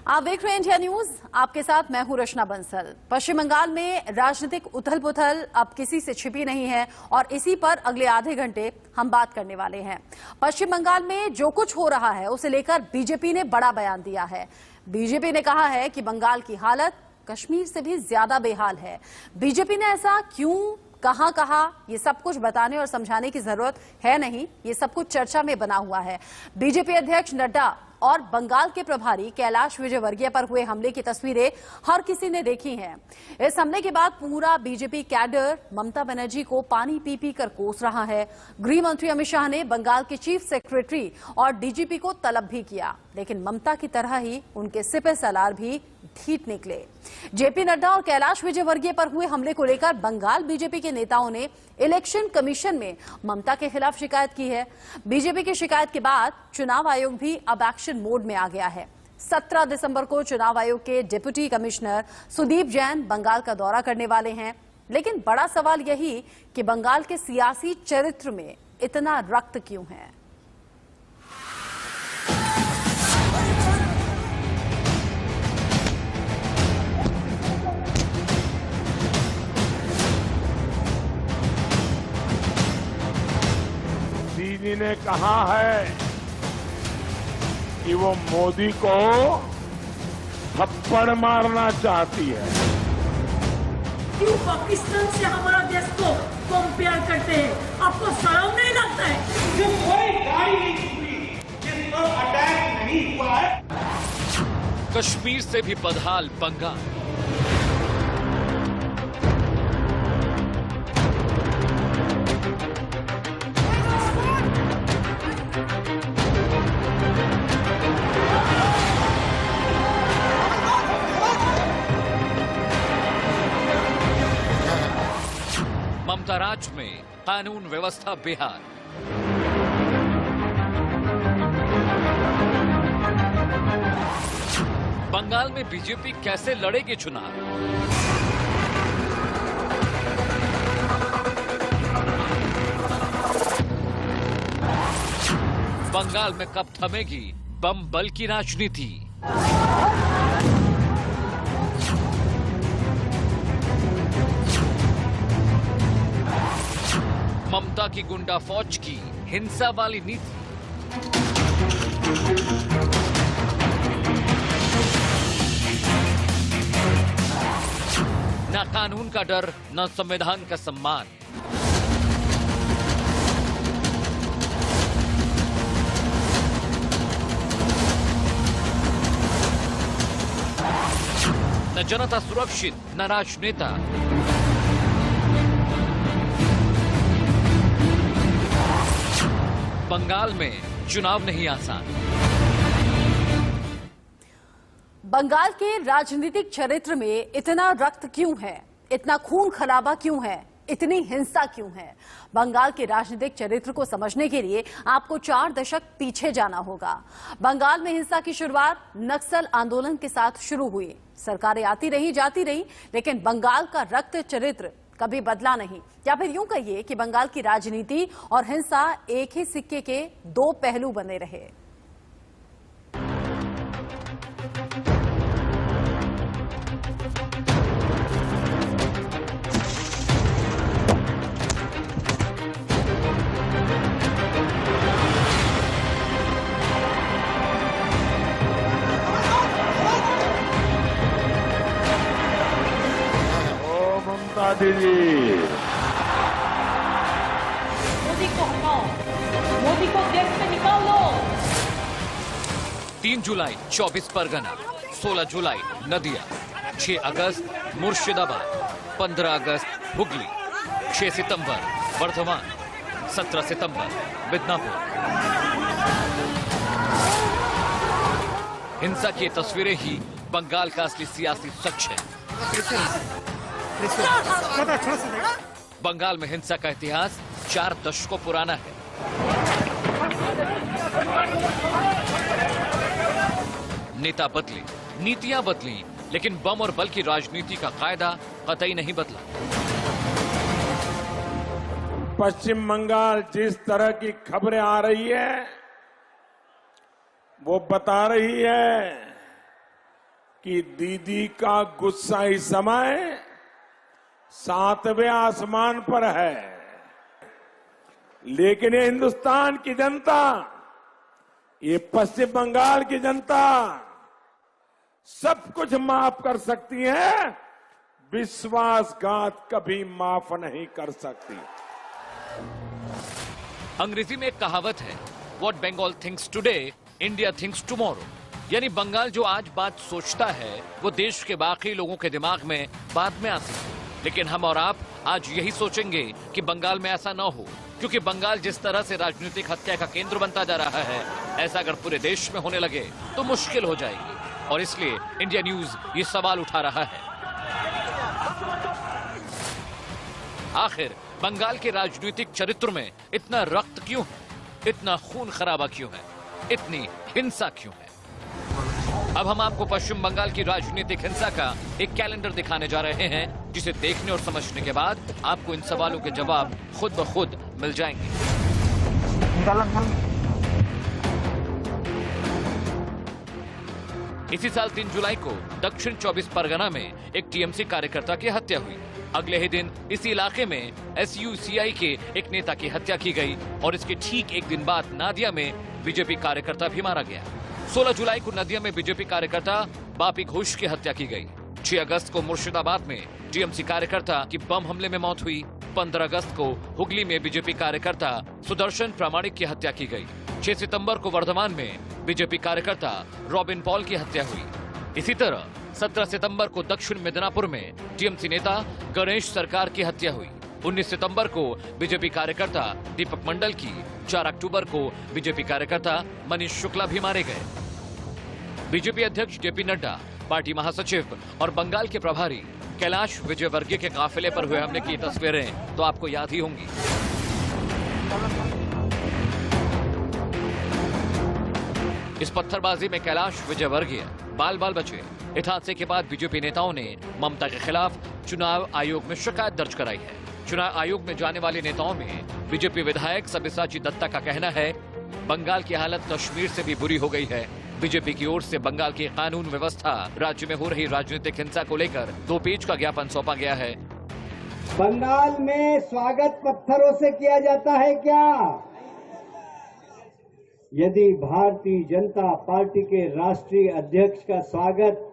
आप देख रहे हैं इंडिया न्यूज। आपके साथ मैं हूं रचना बंसल। पश्चिम बंगाल में राजनीतिक उथल पुथल अब किसी से छिपी नहीं है और इसी पर अगले आधे घंटे हम बात करने वाले हैं। पश्चिम बंगाल में जो कुछ हो रहा है उसे लेकर बीजेपी ने बड़ा बयान दिया है। बीजेपी ने कहा है कि बंगाल की हालत कश्मीर से भी ज्यादा बेहाल है। बीजेपी ने ऐसा क्यों कहां कहा, ये सब कुछ बताने और समझाने की जरूरत है नहीं, ये सब कुछ चर्चा में बना हुआ है। बीजेपी अध्यक्ष नड्डा और बंगाल के प्रभारी कैलाश विजयवर्गीय पर हुए हमले की तस्वीरें हर किसी ने देखी हैं। इस हमले के बाद पूरा बीजेपी कैडर ममता बनर्जी को पानी पी पी कर कोस रहा है। गृह मंत्री अमित शाह ने बंगाल के चीफ सेक्रेटरी और डीजीपी को तलब भी किया, लेकिन ममता की तरह ही उनके सिपह सलार भी ढीठ निकले। जेपी नड्डा और कैलाश विजयवर्गीय पर हुए हमले को लेकर बंगाल बीजेपी के नेताओं ने इलेक्शन कमीशन में ममता के खिलाफ शिकायत की है। बीजेपी की शिकायत के बाद चुनाव आयोग भी अब एक्शन मोड में आ गया है। 17 दिसंबर को चुनाव आयोग के डिप्टी कमिश्नर सुदीप जैन बंगाल का दौरा करने वाले हैं। लेकिन बड़ा सवाल यही कि बंगाल के सियासी चरित्र में इतना रक्त क्यों है। दीदी ने कहा है कि वो मोदी को थप्पड़ मारना चाहती है। क्यों पाकिस्तान से हमारा देश को कंपेयर करते हैं? आपको शर्म नहीं लगता है? जो कोई गाड़ी नहीं टूटी, जिस पर अटैक नहीं हुआ है। कश्मीर से भी बदहाल बंगाल। ममता राज में कानून व्यवस्था बेहाल। बंगाल में बीजेपी कैसे लड़ेगी चुनाव? बंगाल में कब थमेगी बम बल की राजनीति? ममता की गुंडा फौज की हिंसा वाली नीति। न कानून का डर, न संविधान का सम्मान। न जनता सुरक्षित, न राजनेता। बंगाल में चुनाव नहीं आसान। बंगाल के राजनीतिक चरित्र में इतना रक्त क्यों है, इतना खून खराबा क्यों है, इतनी हिंसा क्यों है? बंगाल के राजनीतिक चरित्र को समझने के लिए आपको 4 दशक पीछे जाना होगा। बंगाल में हिंसा की शुरुआत नक्सल आंदोलन के साथ शुरू हुई। सरकारें आती रही जाती रही, लेकिन बंगाल का रक्त चरित्र कभी बदला नहीं। या फिर यूं कहिए कि बंगाल की राजनीति और हिंसा एक ही सिक्के के 2 पहलू बने रहे। दीदी मोदी को हटाओ, मोदी को देश से निकाल लो। 3 जुलाई 24 परगना, 16 जुलाई नदिया, 6 अगस्त मुर्शिदाबाद, 15 अगस्त हुगली, 6 सितंबर वर्धमान, 17 सितंबर मिदनापुर। हिंसा की तस्वीरें ही बंगाल का असली सियासी सच है। बंगाल में हिंसा का इतिहास 4 दशकों पुराना है। नेता बदले, नीतियां बदली, लेकिन बम और बल की राजनीति का कायदा कतई नहीं बदला। पश्चिम बंगाल जिस तरह की खबरें आ रही है वो बता रही है कि दीदी का गुस्सा इस समय 7वें आसमान पर है, लेकिन ये हिंदुस्तान की जनता, ये पश्चिम बंगाल की जनता सब कुछ माफ कर सकती है, विश्वासघात कभी माफ नहीं कर सकती। अंग्रेजी में एक कहावत है, what Bengal thinks today India thinks tomorrow, यानी बंगाल जो आज बात सोचता है वो देश के बाकी लोगों के दिमाग में बाद में आती है। लेकिन हम और आप आज यही सोचेंगे कि बंगाल में ऐसा न हो, क्योंकि बंगाल जिस तरह से राजनीतिक हत्या का केंद्र बनता जा रहा है, ऐसा अगर पूरे देश में होने लगे तो मुश्किल हो जाएगी। और इसलिए इंडिया न्यूज ये सवाल उठा रहा है, आखिर बंगाल के राजनीतिक चरित्र में इतना रक्त क्यों है, इतना खून खराबा क्यों है, इतनी हिंसा क्यों है? अब हम आपको पश्चिम बंगाल की राजनीतिक हिंसा का एक कैलेंडर दिखाने जा रहे हैं, जिसे देखने और समझने के बाद आपको इन सवालों के जवाब खुद ब खुद मिल जाएंगे। इसी साल 3 जुलाई को दक्षिण 24 परगना में एक टीएमसी कार्यकर्ता की हत्या हुई। अगले ही दिन इसी इलाके में SUCI के एक नेता की हत्या की गई और इसके ठीक एक दिन बाद नादिया में बीजेपी कार्यकर्ता भी मारा गया। 16 जुलाई को नदिया में बीजेपी कार्यकर्ता बापी घोष की हत्या की गई। 6 अगस्त को मुर्शिदाबाद में टीएमसी कार्यकर्ता की बम हमले में मौत हुई। 15 अगस्त को हुगली में बीजेपी कार्यकर्ता सुदर्शन प्रामाणिक की हत्या की गई। 6 सितंबर को वर्धमान में बीजेपी कार्यकर्ता रॉबिन पॉल की हत्या हुई। इसी तरह 17 सितंबर को दक्षिण मिदनापुर में टीएमसी नेता गणेश सरकार की हत्या हुई। 19 सितंबर को बीजेपी कार्यकर्ता दीपक मंडल की, 4 अक्टूबर को बीजेपी कार्यकर्ता मनीष शुक्ला भी मारे गए। बीजेपी अध्यक्ष जेपी नड्डा, पार्टी महासचिव और बंगाल के प्रभारी कैलाश विजयवर्गीय के काफिले पर हुए हमले की तस्वीरें तो आपको याद ही होंगी। इस पत्थरबाजी में कैलाश विजयवर्गीय बाल बाल बचे। इस हादसे के बाद बीजेपी नेताओं ने ममता के खिलाफ चुनाव आयोग में शिकायत दर्ज कराई है। चुनाव आयोग में जाने वाले नेताओं में बीजेपी विधायक सब्यसाची दत्ता का कहना है, बंगाल की हालत कश्मीर से भी बुरी हो गई है। बीजेपी की ओर से बंगाल की कानून व्यवस्था, राज्य में हो रही राजनीतिक हिंसा को लेकर 2 पेज का ज्ञापन सौंपा गया है। बंगाल में स्वागत पत्थरों से किया जाता है क्या? यदि भारतीय जनता पार्टी के राष्ट्रीय अध्यक्ष का स्वागत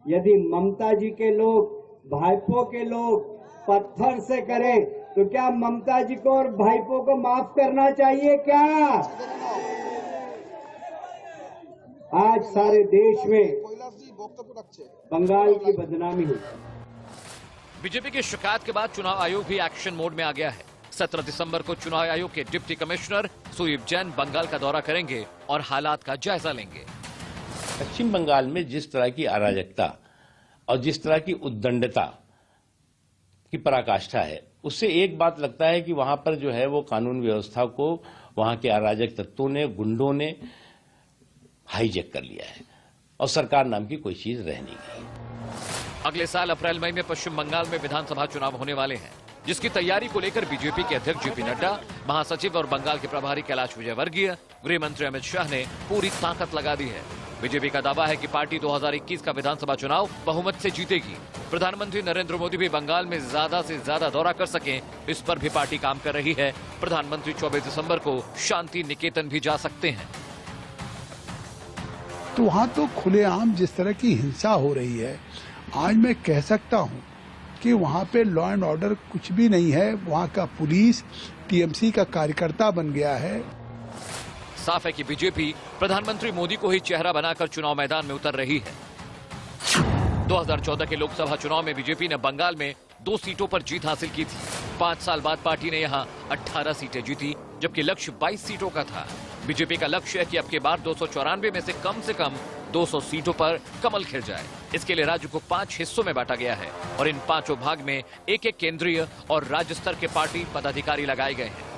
यदि ममता जी के लोग, भाईपो के लोग पत्थर से करें, तो क्या ममता जी को और भाईपो को माफ करना चाहिए क्या? आज सारे देश में बंगाल की बदनामी हुई। बीजेपी की शिकायत के बाद चुनाव आयोग भी एक्शन मोड में आ गया है। 17 दिसंबर को चुनाव आयोग के डिप्टी कमिश्नर सुदीप जैन बंगाल का दौरा करेंगे और हालात का जायजा लेंगे। पश्चिम बंगाल में जिस तरह की अराजकता और जिस तरह की उद्दंडता की पराकाष्ठा है, उससे एक बात लगता है कि वहां पर जो है वो कानून व्यवस्था को वहां के अराजक तत्वों ने, गुंडों ने हाईजैक कर लिया है और सरकार नाम की कोई चीज रह नहीं गई। अगले साल अप्रैल मई में पश्चिम बंगाल में विधानसभा चुनाव होने वाले हैं, जिसकी तैयारी को लेकर बीजेपी के अध्यक्ष जेपी नड्डा, महासचिव और बंगाल के प्रभारी कैलाश विजयवर्गीय, गृह मंत्री अमित शाह ने पूरी ताकत लगा दी है। बीजेपी का दावा है कि पार्टी 2021 का विधानसभा चुनाव बहुमत से जीतेगी। प्रधानमंत्री नरेंद्र मोदी भी बंगाल में ज्यादा से ज्यादा दौरा कर सकें, इस पर भी पार्टी काम कर रही है। प्रधानमंत्री 24 दिसंबर को शांति निकेतन भी जा सकते हैं। तो वहां तो खुलेआम जिस तरह की हिंसा हो रही है, आज मैं कह सकता हूं कि वहां पे लॉ एंड ऑर्डर कुछ भी नहीं है। वहां का पुलिस टीएमसी का कार्यकर्ता बन गया है। साफ है कि बीजेपी प्रधानमंत्री मोदी को ही चेहरा बनाकर चुनाव मैदान में उतर रही है। 2014 के लोकसभा चुनाव में बीजेपी ने बंगाल में 2 सीटों पर जीत हासिल की थी। 5 साल बाद पार्टी ने यहां 18 सीटें जीती, जबकि लक्ष्य 22 सीटों का था। बीजेपी का लक्ष्य है कि अब की बार 294 में से कम 200 सीटों पर कमल खिल जाए। इसके लिए राज्य को 5 हिस्सों में बांटा गया है और इन 5 भाग में एक केंद्रीय और राज्य स्तर के पार्टी पदाधिकारी लगाए गए हैं।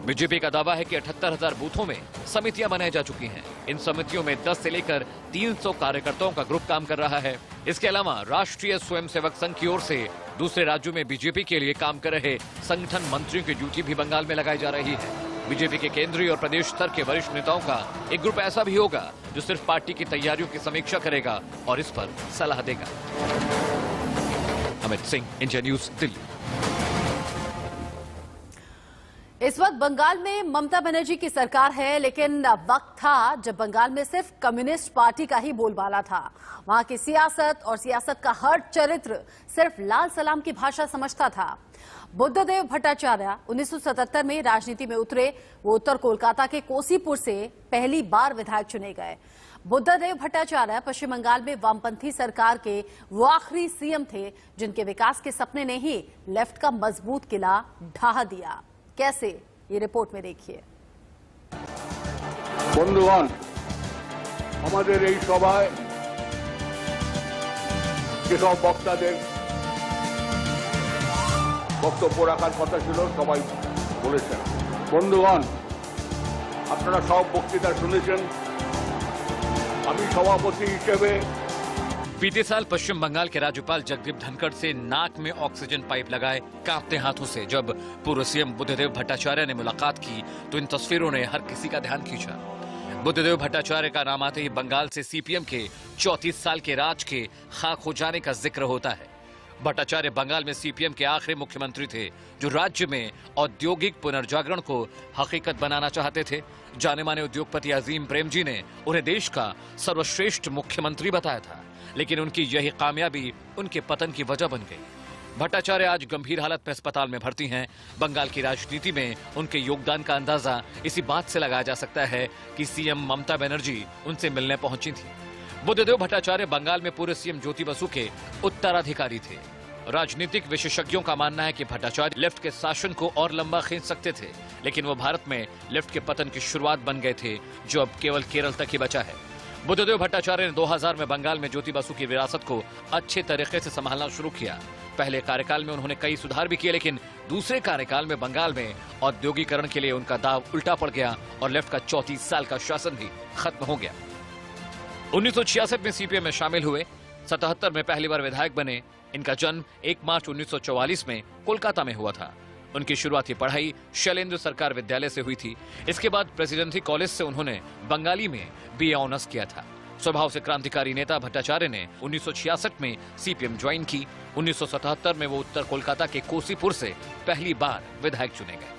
बीजेपी का दावा है कि 78,000 बूथों में समितियां बनाई जा चुकी हैं। इन समितियों में 10 से लेकर 300 कार्यकर्ताओं का ग्रुप काम कर रहा है। इसके अलावा राष्ट्रीय स्वयंसेवक संघ की ओर से दूसरे राज्यों में बीजेपी के लिए काम कर रहे संगठन मंत्रियों की ड्यूटी भी बंगाल में लगाई जा रही है। बीजेपी के केंद्रीय और प्रदेश स्तर के वरिष्ठ नेताओं का एक ग्रुप ऐसा भी होगा जो सिर्फ पार्टी की तैयारियों की समीक्षा करेगा और इस पर सलाह देगा। Amit Singh, India News, Delhi. इस वक्त बंगाल में ममता बनर्जी की सरकार है, लेकिन वक्त था जब बंगाल में सिर्फ कम्युनिस्ट पार्टी का ही बोलबाला था। वहां की सियासत और सियासत का हर चरित्र सिर्फ लाल सलाम की भाषा समझता था। बुद्धदेव भट्टाचार्य 1977 में राजनीति में उतरे। वो उत्तर कोलकाता के कोसीपुर से पहली बार विधायक चुने गए। बुद्धदेव भट्टाचार्य पश्चिम बंगाल में वामपंथी सरकार के वो आखिरी सीएम थे जिनके विकास के सपने ने ही लेफ्ट का मजबूत किला ढहा दिया। कैसे, ये रिपोर्ट में देखिए। বন্ধুগণ, আমাদের এই সভায় যেসব বক্তাদের বক্তব্য রাখার কথা ছিল সবাই বলেছেন। বন্ধুগণ, আপনারা সব বক্তৃতা শুনেছেন। আমি সভাপতি হিসেবে बीते साल पश्चिम बंगाल के राज्यपाल जगदीप धनखड़ से नाक में ऑक्सीजन पाइप लगाए कांपते हाथों से जब पूर्व सीएम बुद्धदेव भट्टाचार्य ने मुलाकात की तो इन तस्वीरों ने हर किसी का ध्यान खींचा। बुद्धदेव भट्टाचार्य का नाम आते ही बंगाल से सीपीएम के 34 साल के राज के खाक हो जाने का जिक्र होता है। भट्टाचार्य बंगाल में सीपीएम के आखिरी मुख्यमंत्री थे जो राज्य में औद्योगिक पुनर्जागरण को हकीकत बनाना चाहते थे। जाने माने उद्योगपति अजीम प्रेमजी ने उन्हें देश का सर्वश्रेष्ठ मुख्यमंत्री बताया था, लेकिन उनकी यही कामयाबी उनके पतन की वजह बन गई। भट्टाचार्य आज गंभीर हालत में अस्पताल में भर्ती हैं। बंगाल की राजनीति में उनके योगदान का अंदाजा इसी बात से लगाया जा सकता है कि सीएम ममता बनर्जी उनसे मिलने पहुंची थी। बुद्धदेव भट्टाचार्य बंगाल में पूर्व सीएम ज्योति बसु के उत्तराधिकारी थे। राजनीतिक विशेषज्ञों का मानना है कि भट्टाचार्य लेफ्ट के शासन को और लंबा खींच सकते थे, लेकिन वो भारत में लेफ्ट के पतन की शुरुआत बन गए थे जो अब केवल केरल तक ही बचा है। बुद्धदेव भट्टाचार्य ने 2000 में बंगाल में ज्योति बसु की विरासत को अच्छे तरीके से संभालना शुरू किया। पहले कार्यकाल में उन्होंने कई सुधार भी किए, लेकिन दूसरे कार्यकाल में बंगाल में औद्योगिकरण के लिए उनका दाव उल्टा पड़ गया और लेफ्ट का 34 साल का शासन भी खत्म हो गया। 1966 में सीपीएम में शामिल हुए, 77 में पहली बार विधायक बने। इनका जन्म 1 मार्च 1944 में कोलकाता में हुआ था। उनकी शुरुआती पढ़ाई शैलेंद्र सरकार विद्यालय से हुई थी। इसके बाद प्रेसिडेंसी कॉलेज से उन्होंने बंगाली में बीए ऑनर्स किया था। स्वभाव से क्रांतिकारी नेता भट्टाचार्य ने 1966 में सीपीएम ज्वाइन की। 1977 में वो उत्तर कोलकाता के कोसीपुर से पहली बार विधायक चुने गए।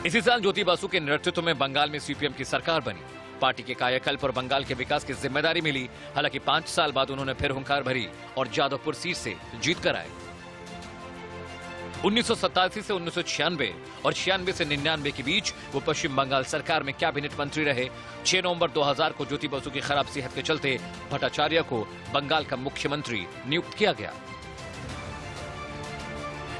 इसी साल ज्योति बसु के नेतृत्व में बंगाल में सीपीएम की सरकार बनी। पार्टी के कायाकल्प और बंगाल के विकास की जिम्मेदारी मिली। हालांकि 5 साल बाद उन्होंने फिर हुंकार भरी और जादवपुर सीट से जीत कर आए। 1987 से 1996 और 96 से 99 के बीच वो पश्चिम बंगाल सरकार में कैबिनेट मंत्री रहे। 6 नवंबर 2000 को ज्योति बसु की खराब सेहत के चलते भट्टाचार्य को बंगाल का मुख्यमंत्री नियुक्त किया गया।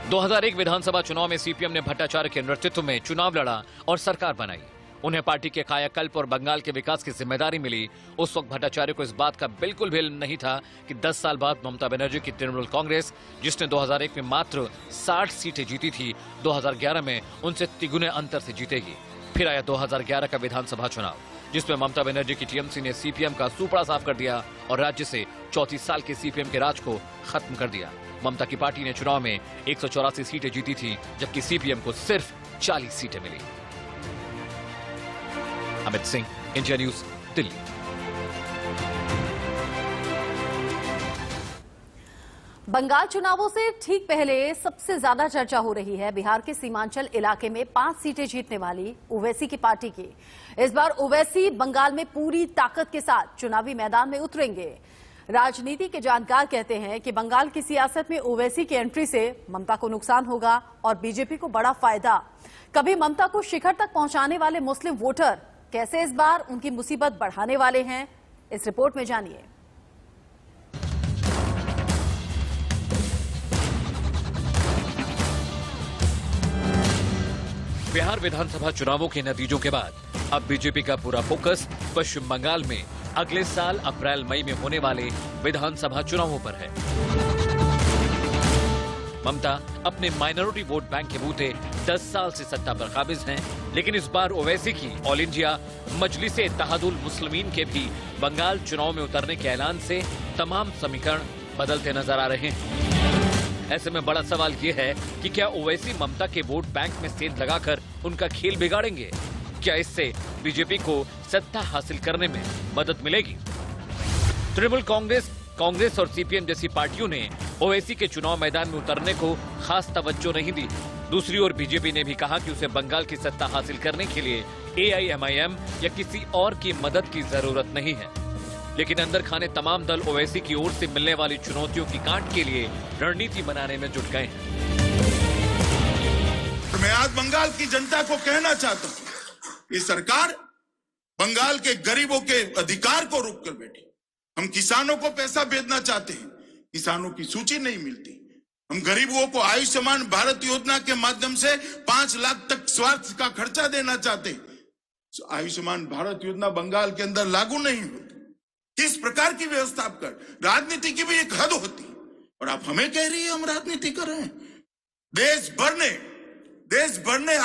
2001 विधानसभा चुनाव में सीपीएम ने भट्टाचार्य के नेतृत्व में चुनाव लड़ा और सरकार बनाई। उन्हें पार्टी के कायाकल्प और बंगाल के विकास की जिम्मेदारी मिली। उस वक्त भट्टाचार्य को इस बात का बिल्कुल भी नहीं था कि 10 साल बाद ममता बनर्जी की तृणमूल कांग्रेस, जिसने 2001 में मात्र 60 सीटें जीती थी, 2011 में उनसे तिगुने अंतर से जीतेगी। फिर आया 2011 का विधानसभा चुनाव, जिसमें ममता बनर्जी की टीएमसी ने सीपीएम का सूपड़ा साफ कर दिया और राज्य से 34 साल के सीपीएम के राज को खत्म कर दिया। ममता की पार्टी ने चुनाव में 184 सीटें जीती थी, जबकि सीपीएम को सिर्फ 40 सीटें मिली। Amit Singh, India News, Delhi. बंगाल चुनावों से ठीक पहले सबसे ज्यादा चर्चा हो रही है बिहार के सीमांचल इलाके में 5 सीटें जीतने वाली ओवैसी की पार्टी की। इस बार ओवैसी बंगाल में पूरी ताकत के साथ चुनावी मैदान में उतरेंगे। राजनीति के जानकार कहते हैं कि बंगाल की सियासत में ओवैसी की एंट्री से ममता को नुकसान होगा और बीजेपी को बड़ा फायदा। कभी ममता को शिखर तक पहुंचाने वाले मुस्लिम वोटर कैसे इस बार उनकी मुसीबत बढ़ाने वाले हैं, इस रिपोर्ट में जानिए। बिहार विधानसभा चुनावों के नतीजों के बाद अब बीजेपी का पूरा फोकस पश्चिम बंगाल में अगले साल अप्रैल मई में होने वाले विधानसभा चुनावों पर है। ममता अपने माइनॉरिटी वोट बैंक के बूते 10 साल से सत्ता पर काबिज हैं, लेकिन इस बार ओवैसी की ऑल इंडिया मजलिस इत्तेहादुल मुस्लिमीन के भी बंगाल चुनाव में उतरने के ऐलान से तमाम समीकरण बदलते नजर आ रहे हैं। ऐसे में बड़ा सवाल ये है कि क्या ओवैसी ममता के वोट बैंक में सेंध लगाकर उनका खेल बिगाड़ेंगे? क्या इससे बीजेपी को सत्ता हासिल करने में मदद मिलेगी? तृणमूल कांग्रेस और सीपीएम जैसी पार्टियों ने ओवैसी के चुनाव मैदान में उतरने को खास तवज्जो नहीं दी। दूसरी ओर बीजेपी ने भी कहा कि उसे बंगाल की सत्ता हासिल करने के लिए एआईएमआईएम या किसी और की मदद की जरूरत नहीं है। लेकिन अंदर खाने तमाम दल ओवैसी की ओर से मिलने वाली चुनौतियों की काट के लिए रणनीति बनाने में जुट गए हैं। तो मैं आज बंगाल की जनता को कहना चाहता हूं कि सरकार बंगाल के गरीबों के अधिकार को रोक कर बैठी। हम किसानों को पैसा भेजना चाहते हैं, किसानों की सूची नहीं मिलती। हम गरीबों को आयुष्मान भारत योजना के माध्यम से 5 लाख तक स्वास्थ्य का खर्चा देना चाहते हैं। आयुष्मान भारत योजना बंगाल के अंदर लागू नहीं होती। किस प्रकार की व्यवस्था आप कर? राजनीति की भी एक हद होती है और आप हमें कह रही है हम राजनीति कर रहे हैं। देश भर ने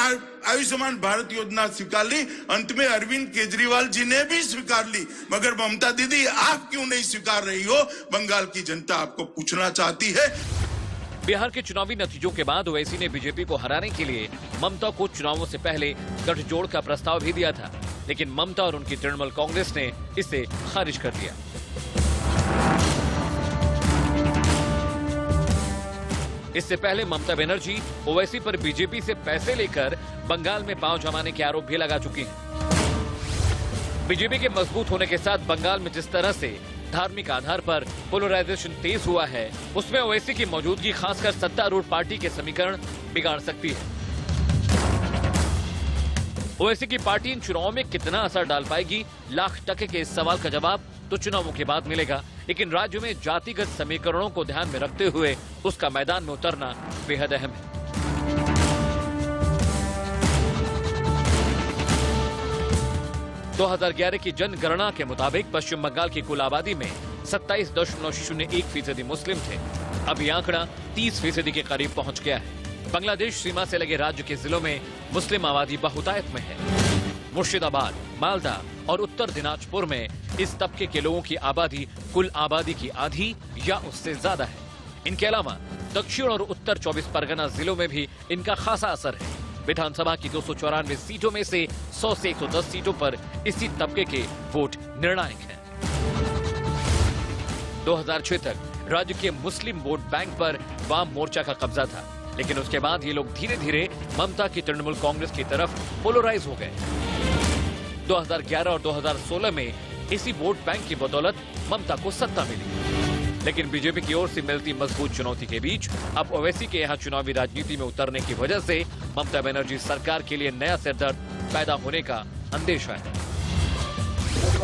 आयुष्मान भारत योजना स्वीकार ली। अंत में अरविंद केजरीवाल जी ने भी स्वीकार ली, मगर ममता दीदी आप क्यों नहीं स्वीकार रही हो? बंगाल की जनता आपको पूछना चाहती है। बिहार के चुनावी नतीजों के बाद ओवैसी ने बीजेपी को हराने के लिए ममता को चुनावों से पहले गठजोड़ का प्रस्ताव भी दिया था, लेकिन ममता और उनकी तृणमूल कांग्रेस ने इसे खारिज कर दिया। इससे पहले ममता बनर्जी ओवैसी पर बीजेपी से पैसे लेकर बंगाल में पांव जमाने के आरोप भी लगा चुकी हैं। बीजेपी के मजबूत होने के साथ बंगाल में जिस तरह से धार्मिक आधार पर पोलराइजेशन तेज हुआ है, उसमें ओवैसी की मौजूदगी खासकर सत्तारूढ़ पार्टी के समीकरण बिगाड़ सकती है। ओवैसी की पार्टी इन चुनावों में कितना असर डाल पाएगी, लाख टके के इस सवाल का जवाब तो चुनावों के बाद मिलेगा। लेकिन राज्य में जातिगत समीकरणों को ध्यान में रखते हुए उसका मैदान में उतरना बेहद अहम है। दो 2011 की जनगणना के मुताबिक पश्चिम बंगाल की कुल आबादी में 27.01% मुस्लिम थे। अब यह आंकड़ा 30% के करीब पहुंच गया है। बांग्लादेश सीमा से लगे राज्य के जिलों में मुस्लिम आबादी बहुतायत में है। मुर्शिदाबाद, मालदा और उत्तर दिनाजपुर में इस तबके के लोगों की आबादी कुल आबादी की आधी या उससे ज्यादा है। इनके अलावा दक्षिण और उत्तर 24 परगना जिलों में भी इनका खासा असर है। विधानसभा की 294 सीटों में से 100 से 110 सीटों पर इसी तबके के वोट निर्णायक हैं। 2006 तक राज्य के मुस्लिम वोट बैंक पर वाम मोर्चा का कब्जा था, लेकिन उसके बाद ये लोग धीरे धीरे ममता की तृणमूल कांग्रेस की तरफ पोलराइज हो गए। 2011 और 2016 में इसी वोट बैंक की बदौलत ममता को सत्ता मिली। लेकिन बीजेपी की ओर से मिलती मजबूत चुनौती के बीच अब ओवैसी के यहाँ चुनावी राजनीति में उतरने की वजह से ममता बनर्जी सरकार के लिए नया सिरदर्द पैदा होने का अंदेशा है।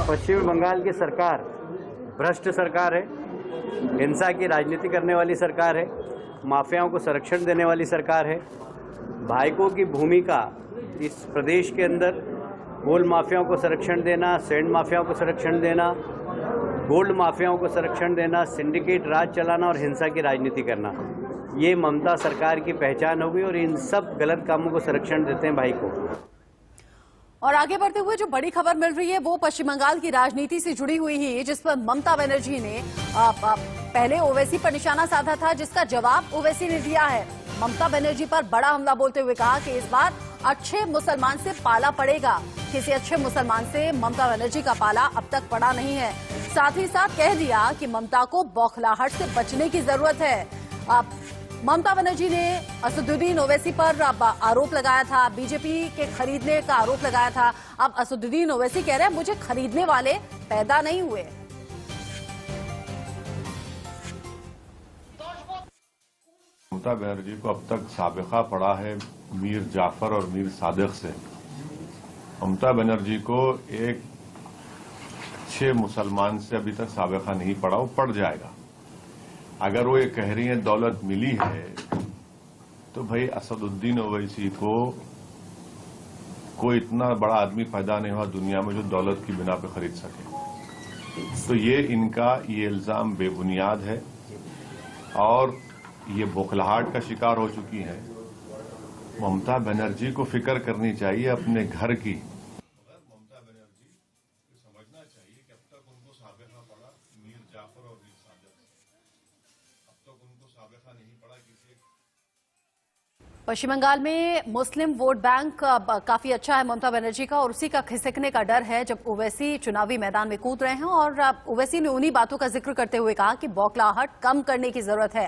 पश्चिम बंगाल की सरकार भ्रष्ट सरकार है, हिंसा की राजनीति करने वाली सरकार है, माफियाओं को संरक्षण देने वाली सरकार है। भाइकों की भूमिका इस प्रदेश के अंदर गोल्ड माफियाओं को संरक्षण देना, सैंड माफियाओं को संरक्षण देना, गोल्ड माफियाओं को संरक्षण देना, सिंडिकेट राज चलाना और हिंसा की राजनीति करना, ये ममता सरकार की पहचान होगी और इन सब गलत कामों को संरक्षण देते हैं भाई को। और आगे बढ़ते हुए जो बड़ी खबर मिल रही है वो पश्चिम बंगाल की राजनीति से जुड़ी हुई ही, जिस पर ममता बनर्जी ने पहले ओवैसी पर निशाना साधा था, जिसका जवाब ओवैसी ने दिया है। ममता बनर्जी पर बड़ा हमला बोलते हुए कहा कि इस बार अच्छे मुसलमान से पाला पड़ेगा। किसी अच्छे मुसलमान से ममता बनर्जी का पाला अब तक पड़ा नहीं है। साथ ही साथ कह दिया कि ममता को बौखलाहट से बचने की जरूरत है। ममता बनर्जी ने असदुद्दीन ओवैसी पर आरोप लगाया था, बीजेपी के खरीदने का आरोप लगाया था। अब असदुद्दीन ओवैसी कह रहे हैं मुझे खरीदने वाले पैदा नहीं हुए। ममता बनर्जी को अब तक साबिका पड़ा है मीर जाफर और मीर सादिक से। ममता बनर्जी को एक अच्छे मुसलमान से अभी तक साबिका नहीं पड़ा, वो पड़ जाएगा। अगर वो ये कह रही है दौलत मिली है, तो भाई असदुद्दीन ओवैसी को कोई इतना बड़ा आदमी पैदा नहीं हुआ दुनिया में जो दौलत की बिना पे खरीद सके। तो ये इनका ये इल्जाम बेबुनियाद है और ये बौखलाहट का शिकार हो चुकी है। ममता बनर्जी को फिक्र करनी चाहिए अपने घर की। ममता बनर्जी को समझना चाहिए कि अब तक उनको साबिका पड़ा मीर जाफर और मीर सादिक। अब पश्चिम बंगाल में मुस्लिम वोट बैंक काफी अच्छा है ममता बनर्जी का, और उसी का खिसकने का डर है जब ओवैसी चुनावी मैदान में कूद रहे हैं। और ओवैसी ने उन्हीं बातों का जिक्र करते हुए कहा कि बौखलाहट कम करने की जरूरत है।